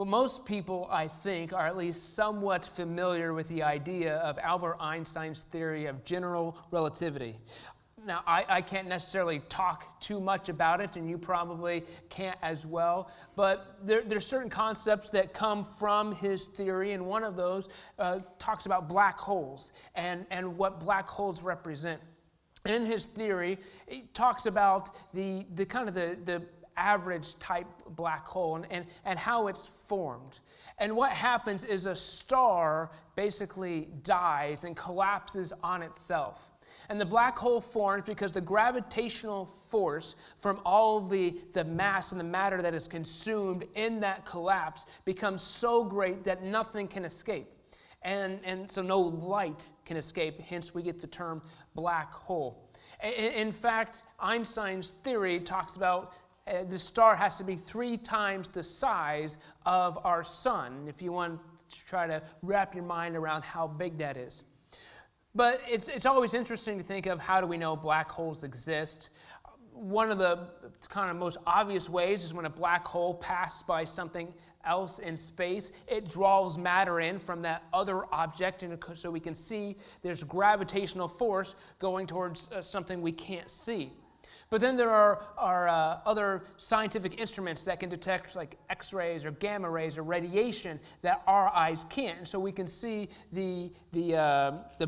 Well, most people, I think, are at least somewhat familiar with the idea of Albert Einstein's theory of general relativity. Now, I can't necessarily talk too much about it, and you probably can't as well, but there's certain concepts that come from his theory, and one of those talks about black holes and what black holes represent. And in his theory, he talks about the average type black hole and how it's formed. And what happens is a star basically dies and collapses on itself. And the black hole forms because the gravitational force from all of the mass and the matter that is consumed in that collapse becomes so great that nothing can escape. And so no light can escape, hence we get the term black hole. In fact, Einstein's theory talks about the star has to be 3 times the size of our sun, if you want to try to wrap your mind around how big that is. But it's always interesting to think of, how do we know black holes exist? One of the kind of most obvious ways is when a black hole passes by something else in space, it draws matter in from that other object, and so we can see there's gravitational force going towards something we can't see. But then there are other scientific instruments that can detect like X-rays or gamma rays or radiation that our eyes can't. And so we can see the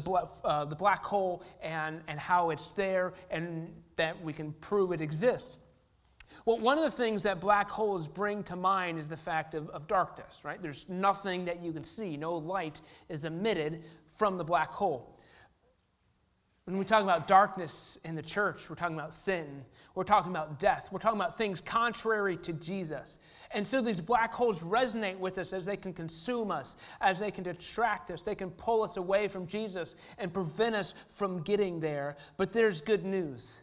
black hole and how it's there, and that we can prove it exists. Well, one of the things that black holes bring to mind is the fact of darkness, right? There's nothing that you can see. No light is emitted from the black hole. When we talk about darkness in the church, we're talking about sin. We're talking about death. We're talking about things contrary to Jesus. And so these black holes resonate with us as they can consume us, as they can detract us. They can pull us away from Jesus and prevent us from getting there. But there's good news.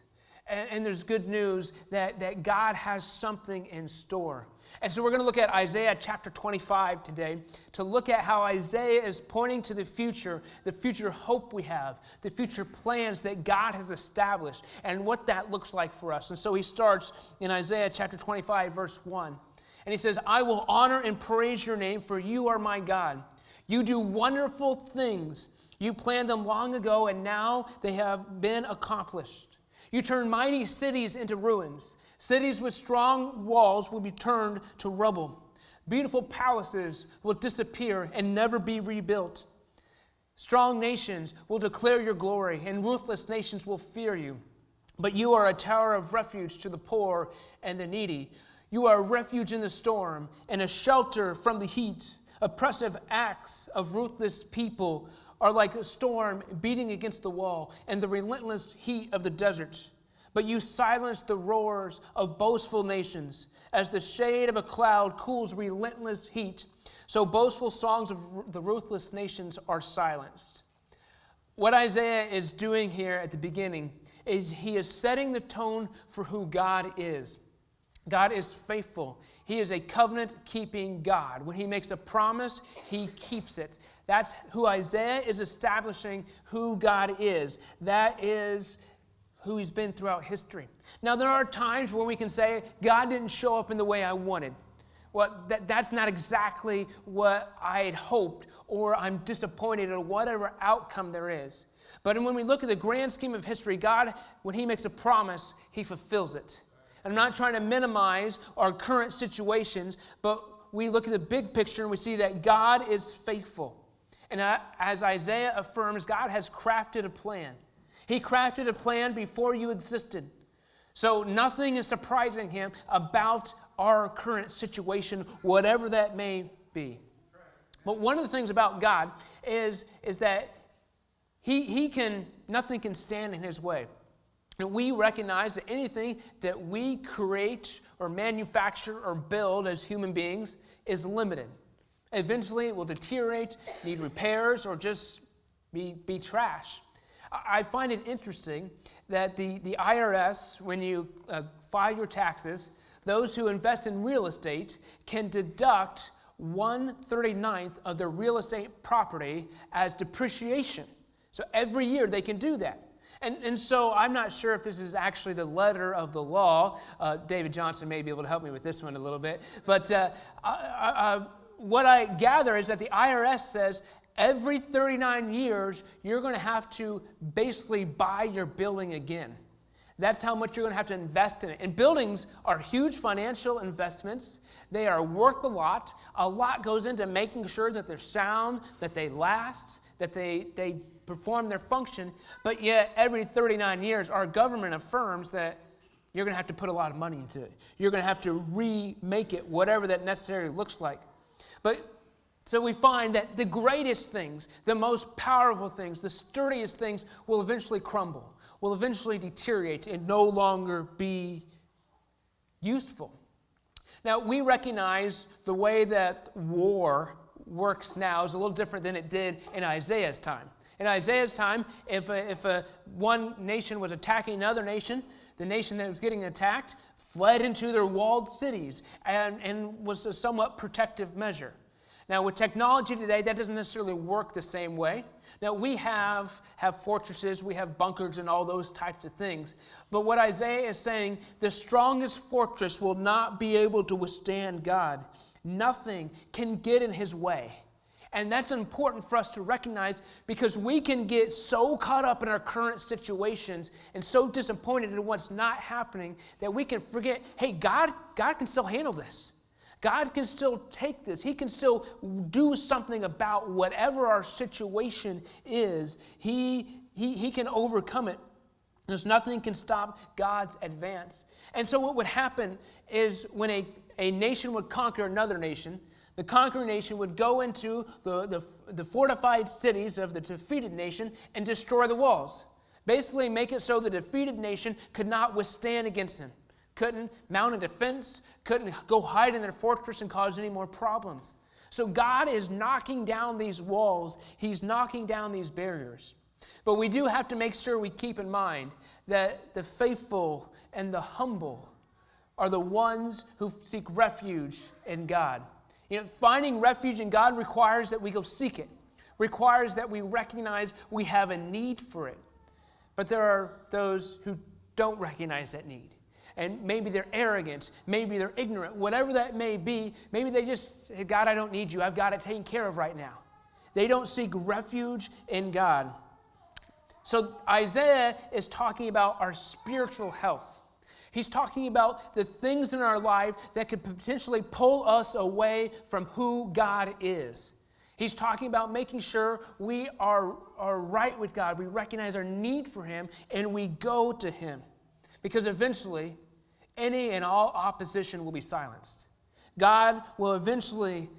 And there's good news that God has something in store. And so we're going to look at Isaiah chapter 25 today to look at how Isaiah is pointing to the future hope we have, the future plans that God has established, and what that looks like for us. And so he starts in Isaiah chapter 25, verse 1. And he says, I will honor and praise your name, for you are my God. You do wonderful things. You planned them long ago, and now they have been accomplished. You turn mighty cities into ruins. Cities with strong walls will be turned to rubble. Beautiful palaces will disappear and never be rebuilt. Strong nations will declare your glory, and ruthless nations will fear you. But you are a tower of refuge to the poor and the needy. You are a refuge in the storm and a shelter from the heat. Oppressive acts of ruthless people are like a storm beating against the wall and the relentless heat of the desert. But you silence the roars of boastful nations. As the shade of a cloud cools relentless heat, so boastful songs of the ruthless nations are silenced. What Isaiah is doing here at the beginning is he is setting the tone for who God is. God is faithful. He is a covenant-keeping God. When he makes a promise, he keeps it. That's who Isaiah is establishing who God is. That is who he's been throughout history. Now, there are times when we can say, God didn't show up in the way I wanted. Well, that's not exactly what I had hoped, or I'm disappointed, or whatever outcome there is. But when we look at the grand scheme of history, God, when he makes a promise, he fulfills it. I'm not trying to minimize our current situations, but we look at the big picture and we see that God is faithful. And as Isaiah affirms, God has crafted a plan. He crafted a plan before you existed. So nothing is surprising him about our current situation, whatever that may be. But one of the things about God is that nothing can stand in his way. And we recognize that anything that we create or manufacture or build as human beings is limited. Eventually it will deteriorate, need repairs, or just be trash. I find it interesting that the IRS, when you file your taxes, those who invest in real estate can deduct 1/39th of their real estate property as depreciation. So every year they can do that. And so I'm not sure if this is actually the letter of the law. David Johnson may be able to help me with this one a little bit. But what I gather is that the IRS says every 39 years, you're going to have to basically buy your building again. That's how much you're going to have to invest in it. And buildings are huge financial investments. They are worth a lot. A lot goes into making sure that they're sound, that they last, that they perform their function. But yet, every 39 years, our government affirms that you're going to have to put a lot of money into it. You're going to have to remake it, whatever that necessarily looks like. So we find that the greatest things, the most powerful things, the sturdiest things will eventually crumble, will eventually deteriorate and no longer be useful. Now, we recognize the way that war works now is a little different than it did in Isaiah's time. In Isaiah's time, if one nation was attacking another nation, the nation that was getting attacked fled into their walled cities and was a somewhat protective measure. Now, with technology today, that doesn't necessarily work the same way. Now, we have fortresses, we have bunkers and all those types of things. But what Isaiah is saying, the strongest fortress will not be able to withstand God. Nothing can get in his way. And that's important for us to recognize because we can get so caught up in our current situations and so disappointed in what's not happening that we can forget, hey, God can still handle this. God can still take this. He can still do something about whatever our situation is. He can overcome it. There's nothing can stop God's advance. And so what would happen is when a nation would conquer another nation, the conquering nation would go into the fortified cities of the defeated nation and destroy the walls. Basically make it so the defeated nation could not withstand against them. Couldn't mount a defense, couldn't go hide in their fortress and cause any more problems. So God is knocking down these walls. He's knocking down these barriers. But we do have to make sure we keep in mind that the faithful and the humble are the ones who seek refuge in God. Finding refuge in God requires that we go seek it, requires that we recognize we have a need for it. But there are those who don't recognize that need. And maybe they're arrogant, maybe they're ignorant, whatever that may be. Maybe they just say, God, I don't need you. I've got it taken care of right now. They don't seek refuge in God. So Isaiah is talking about our spiritual health. He's talking about the things in our life that could potentially pull us away from who God is. He's talking about making sure we are right with God. We recognize our need for him and we go to him. Because eventually, any and all opposition will be silenced. God will eventually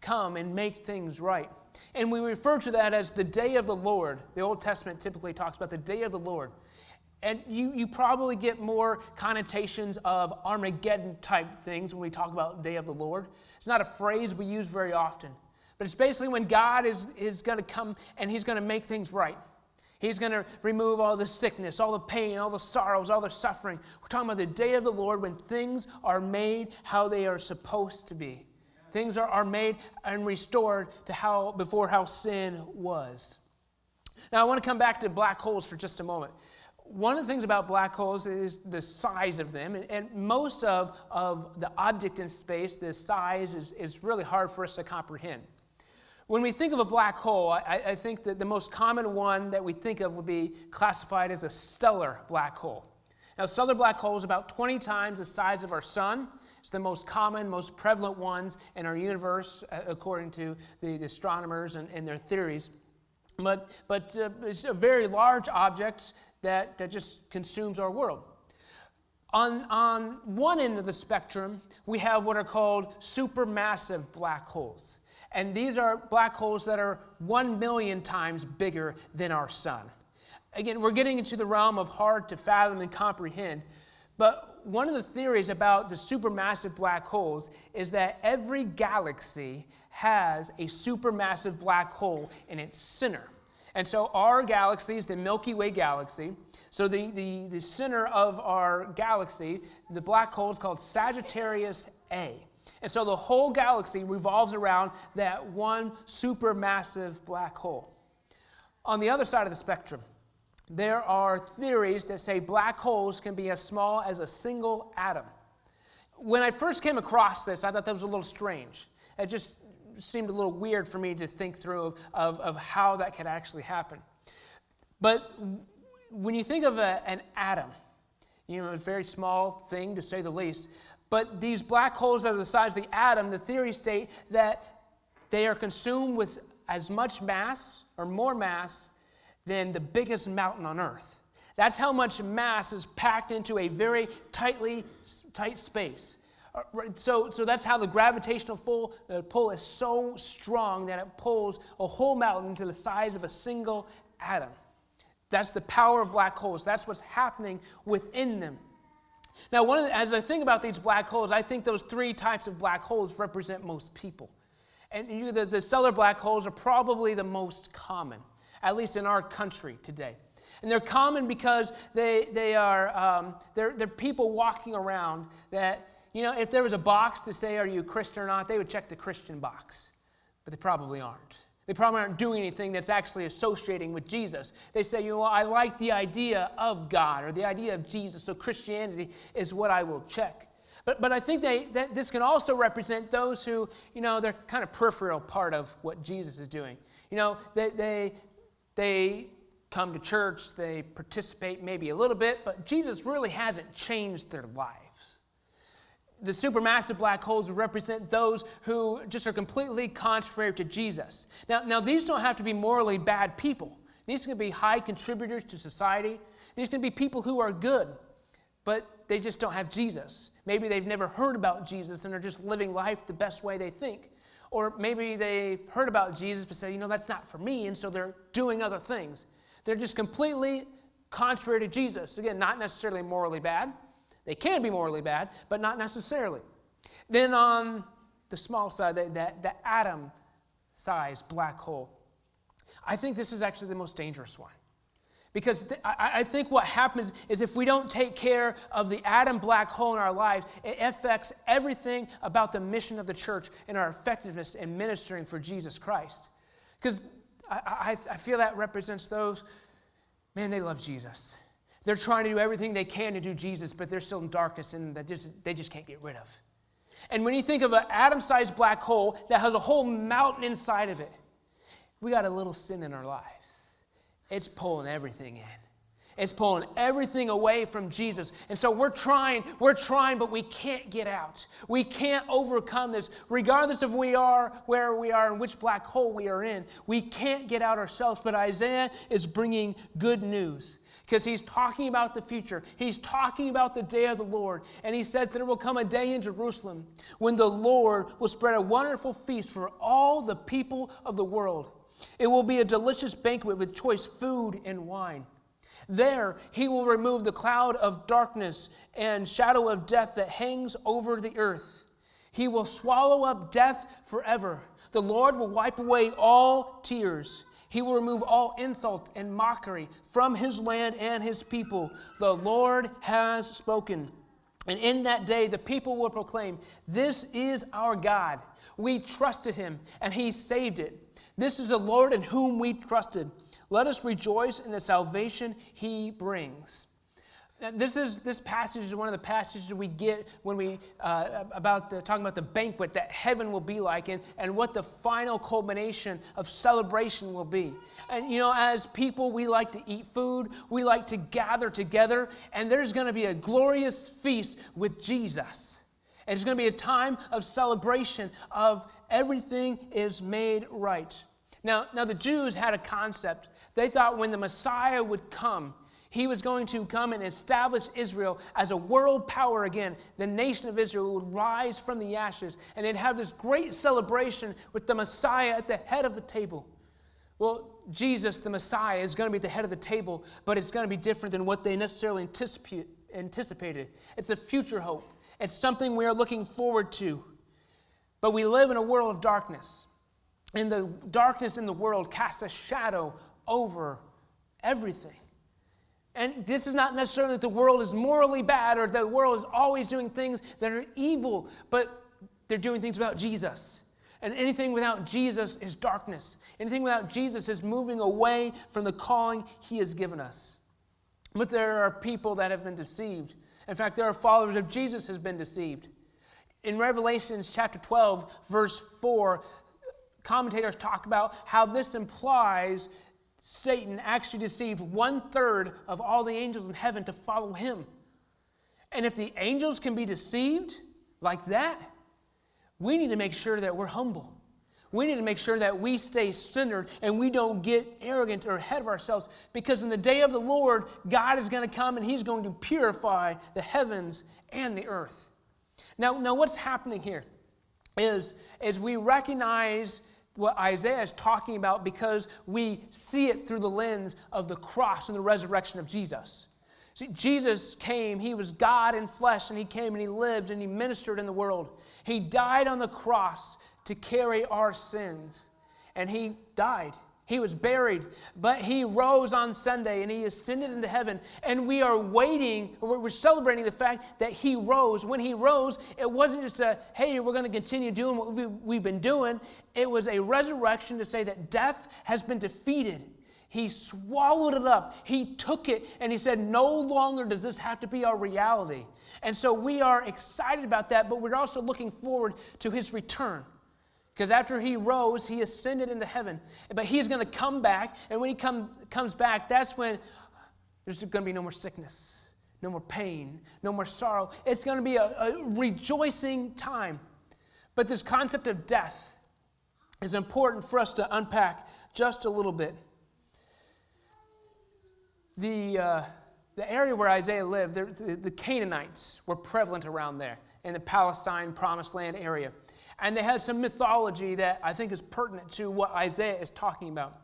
come and make things right. And we refer to that as the day of the Lord. The Old Testament typically talks about the day of the Lord. And you probably get more connotations of Armageddon type things when we talk about day of the Lord. It's not a phrase we use very often. But it's basically when God is going to come and he's going to make things right. He's going to remove all the sickness, all the pain, all the sorrows, all the suffering. We're talking about the day of the Lord when things are made how they are supposed to be. Things are made and restored to how sin was. Now, I want to come back to black holes for just a moment. One of the things about black holes is the size of them. And most of the object in space, the size is really hard for us to comprehend. When we think of a black hole, I think that the most common one that we think of would be classified as a stellar black hole. Now, a stellar black hole is about 20 times the size of our sun. It's the most common, most prevalent ones in our universe, according to the astronomers and their theories. But it's a very large object that just consumes our world. On one end of the spectrum, we have what are called supermassive black holes. And these are black holes that are 1 million times bigger than our sun. Again, we're getting into the realm of hard to fathom and comprehend. But one of the theories about the supermassive black holes is that every galaxy has a supermassive black hole in its center. And so our galaxy is the Milky Way galaxy. So the center of our galaxy, the black hole, is called Sagittarius A. And so the whole galaxy revolves around that one supermassive black hole. On the other side of the spectrum, there are theories that say black holes can be as small as a single atom. When I first came across this, I thought that was a little strange. It just seemed a little weird for me to think through of how that could actually happen. But when you think of an atom, a very small thing to say the least, but these black holes that are the size of the atom, the theories state that they are consumed with as much mass or more mass than the biggest mountain on Earth. That's how much mass is packed into a very tight space. So that's how the gravitational pull is so strong that it pulls a whole mountain to the size of a single atom. That's the power of black holes. That's what's happening within them. Now, as I think about these black holes, I think those three types of black holes represent most people. And the stellar black holes are probably the most common, at least in our country today. And they're common because they're people walking around that, if there was a box to say, are you a Christian or not, they would check the Christian box. But they probably aren't. They probably aren't doing anything that's actually associating with Jesus. They say, I like the idea of God or the idea of Jesus, so Christianity is what I will check. But I think that this can also represent those who, they're kind of peripheral part of what Jesus is doing. They come to church, they participate maybe a little bit, but Jesus really hasn't changed their lives. The supermassive black holes represent those who just are completely contrary to Jesus. Now these don't have to be morally bad people. These can be high contributors to society. These can be people who are good, but they just don't have Jesus. Maybe they've never heard about Jesus and are just living life the best way they think. Or maybe they've heard about Jesus but say, that's not for me, and so they're doing other things. They're just completely contrary to Jesus. Again, not necessarily morally bad. They can be morally bad, but not necessarily. Then on the small side, the atom-sized black hole, I think this is actually the most dangerous one. Because I think what happens is if we don't take care of the atom black hole in our lives, it affects everything about the mission of the church and our effectiveness in ministering for Jesus Christ. Because I feel that represents those, they love Jesus. They're trying to do everything they can to do Jesus, but they're still in darkness and they just can't get rid of. And when you think of an atom-sized black hole that has a whole mountain inside of it, we got a little sin in our lives. It's pulling everything in. It's pulling everything away from Jesus. And so we're trying, but we can't get out. We can't overcome this. Regardless of where we are and which black hole we are in, we can't get out ourselves. But Isaiah is bringing good news because he's talking about the future. He's talking about the day of the Lord. And he says that there will come a day in Jerusalem when the Lord will spread a wonderful feast for all the people of the world. It will be a delicious banquet with choice food and wine. There he will remove the cloud of darkness and shadow of death that hangs over the earth. He will swallow up death forever. The Lord will wipe away all tears. He will remove all insult and mockery from his land and his people. The Lord has spoken. And in that day, the people will proclaim, "This is our God. We trusted him, and he saved it. This is the Lord in whom we trusted. Let us rejoice in the salvation he brings." Now, this passage is one of the passages we get when we talking about the banquet that heaven will be like and what the final culmination of celebration will be. And as people, we like to eat food, we like to gather together, and there's going to be a glorious feast with Jesus. And it's going to be a time of celebration of everything is made right. Now the Jews had a concept. They thought when the Messiah would come, he was going to come and establish Israel as a world power again. The nation of Israel would rise from the ashes, and they'd have this great celebration with the Messiah at the head of the table. Well, Jesus, the Messiah, is going to be at the head of the table, but it's going to be different than what they necessarily anticipated. It's a future hope. It's something we are looking forward to. But we live in a world of darkness. And the darkness in the world casts a shadow over everything. And this is not necessarily that the world is morally bad or that the world is always doing things that are evil, but they're doing things about Jesus. And anything without Jesus is darkness. Anything without Jesus is moving away from the calling he has given us. But there are people that have been deceived. In fact, there are followers of Jesus who have been deceived. In Revelation chapter 12, verse 4, commentators talk about how this implies Satan actually deceived 1/3 of all the angels in heaven to follow him. And if the angels can be deceived like that, we need to make sure that we're humble. We need to make sure that we stay centered and we don't get arrogant or ahead of ourselves, because in the day of the Lord, God is going to come and he's going to purify the heavens and the earth. Now what's happening here is we recognize what Isaiah is talking about because we see it through the lens of the cross and the resurrection of Jesus. See, Jesus came, he was God in flesh, and he came and he lived and he ministered in the world. He died on the cross to carry our sins, and he died. He was buried, but he rose on Sunday and he ascended into heaven, and we are waiting, we're celebrating the fact that he rose. When he rose, it wasn't just a, hey, we're going to continue doing what we've been doing. It was a resurrection to say that death has been defeated. He swallowed it up. He took it, and he said, no longer does this have to be our reality. And so we are excited about that, but we're also looking forward to his return. Because after he rose, he ascended into heaven. But he's going to come back, and when he comes back, that's when there's going to be no more sickness, no more pain, no more sorrow. It's going to be a rejoicing time. But this concept of death is important for us to unpack just a little bit. The area where Isaiah lived, the Canaanites were prevalent around there in the Palestine Promised Land area. And they had some mythology that I think is pertinent to what Isaiah is talking about.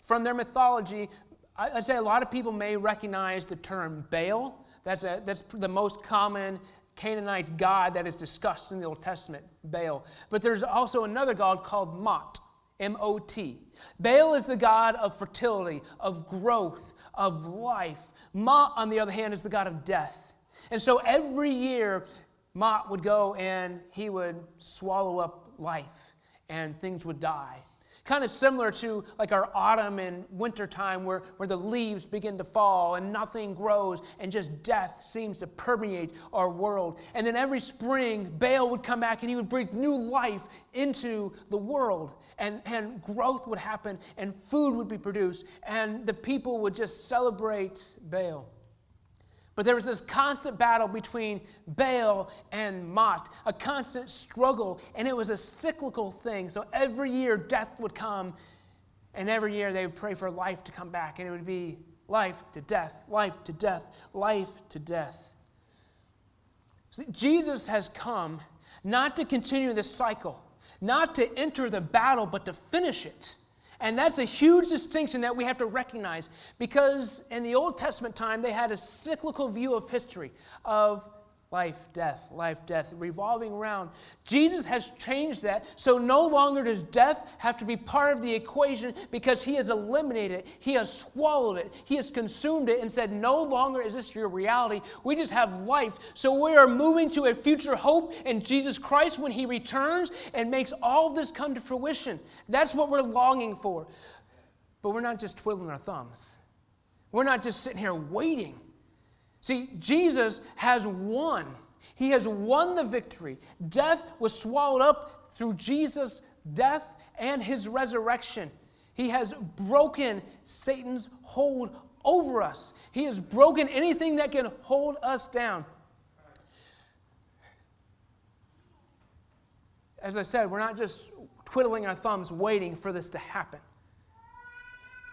From their mythology, I'd say a lot of people may recognize the term Baal. That's the most common Canaanite god that is discussed in the Old Testament, Baal. But there's also another god called Mot, M-O-T. Baal is the god of fertility, of growth, of life. Mot, on the other hand, is the god of death. And so every year, Mot would go and he would swallow up life and things would die. Kind of similar to like our autumn and winter time where the leaves begin to fall and nothing grows and just death seems to permeate our world. And then every spring, Baal would come back and he would breathe new life into the world, and growth would happen and food would be produced and the people would just celebrate Baal. But there was this constant battle between Baal and Mot, a constant struggle, and it was a cyclical thing. So every year death would come, and every year they would pray for life to come back, and it would be life to death, life to death, life to death. See, Jesus has come not to continue this cycle, not to enter the battle, but to finish it. And that's a huge distinction that we have to recognize, because in the Old Testament time, they had a cyclical view of history of life, death, revolving around. Jesus has changed that, so no longer does death have to be part of the equation, because he has eliminated it, he has swallowed it, he has consumed it and said, no longer is this your reality, we just have life. So we are moving to a future hope in Jesus Christ when he returns and makes all of this come to fruition. That's what we're longing for. But we're not just twiddling our thumbs. We're not just sitting here waiting. See, Jesus has won. He has won the victory. Death was swallowed up through Jesus' death and his resurrection. He has broken Satan's hold over us. He has broken anything that can hold us down. As I said, we're not just twiddling our thumbs waiting for this to happen.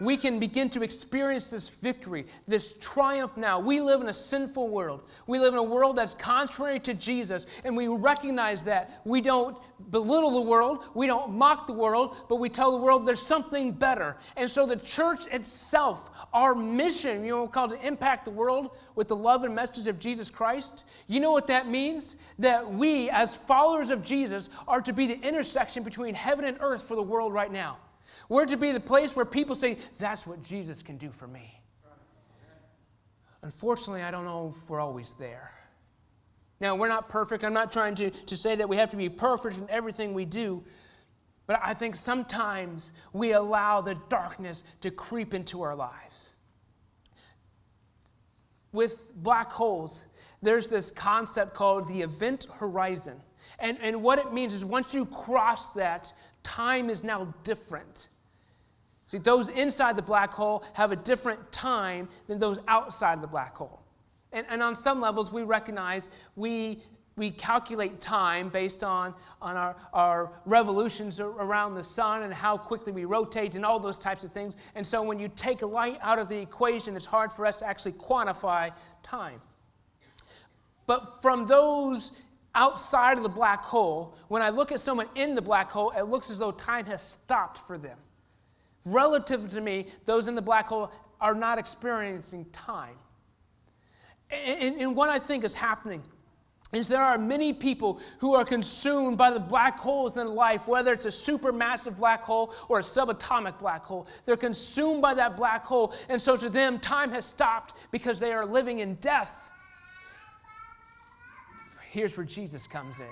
We can begin to experience this victory, this triumph now. We live in a sinful world. We live in a world that's contrary to Jesus, and we recognize that. We don't belittle the world, we don't mock the world, but we tell the world there's something better. And so the church itself, our mission, we're called to impact the world with the love and message of Jesus Christ. You know what that means? That we, as followers of Jesus, are to be the intersection between heaven and earth for the world right now. We're to be the place where people say, that's what Jesus can do for me. Unfortunately, I don't know if we're always there. Now, we're not perfect. I'm not trying to say that we have to be perfect in everything we do. But I think sometimes we allow the darkness to creep into our lives. With black holes, there's this concept called the event horizon. And what it means is once you cross that, time is now different. See, those inside the black hole have a different time than those outside the black hole. And on some levels, we recognize we calculate time based on our revolutions around the sun and how quickly we rotate and all those types of things. And so when you take light out of the equation, it's hard for us to actually quantify time. But from those outside of the black hole, when I look at someone in the black hole, it looks as though time has stopped for them. Relative to me, those in the black hole are not experiencing time. And what I think is happening is there are many people who are consumed by the black holes in life, whether it's a supermassive black hole or a subatomic black hole. They're consumed by that black hole, and so to them, time has stopped because they are living in death. Here's where Jesus comes in.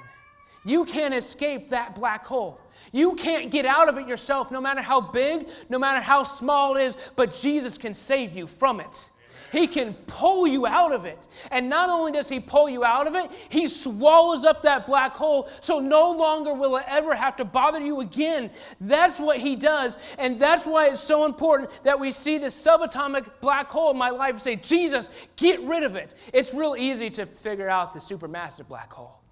You can't escape that black hole. You can't get out of it yourself, no matter how big, no matter how small it is, but Jesus can save you from it. He can pull you out of it. And not only does he pull you out of it, he swallows up that black hole, so no longer will it ever have to bother you again. That's what he does, and that's why it's so important that we see this subatomic black hole in my life and say, Jesus, get rid of it. It's real easy to figure out the supermassive black hole.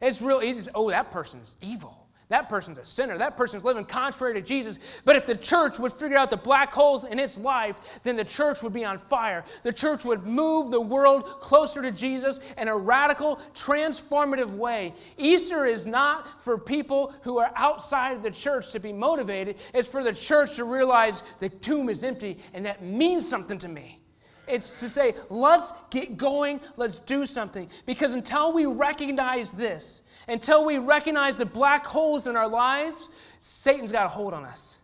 It's real easy to say, oh, that person's evil. That person's a sinner. That person's living contrary to Jesus. But if the church would figure out the black holes in its life, then the church would be on fire. The church would move the world closer to Jesus in a radical, transformative way. Easter is not for people who are outside of the church to be motivated. It's for the church to realize the tomb is empty, and that means something to me. It's to say, let's get going, let's do something. Because until we recognize this, until we recognize the black holes in our lives, Satan's got a hold on us.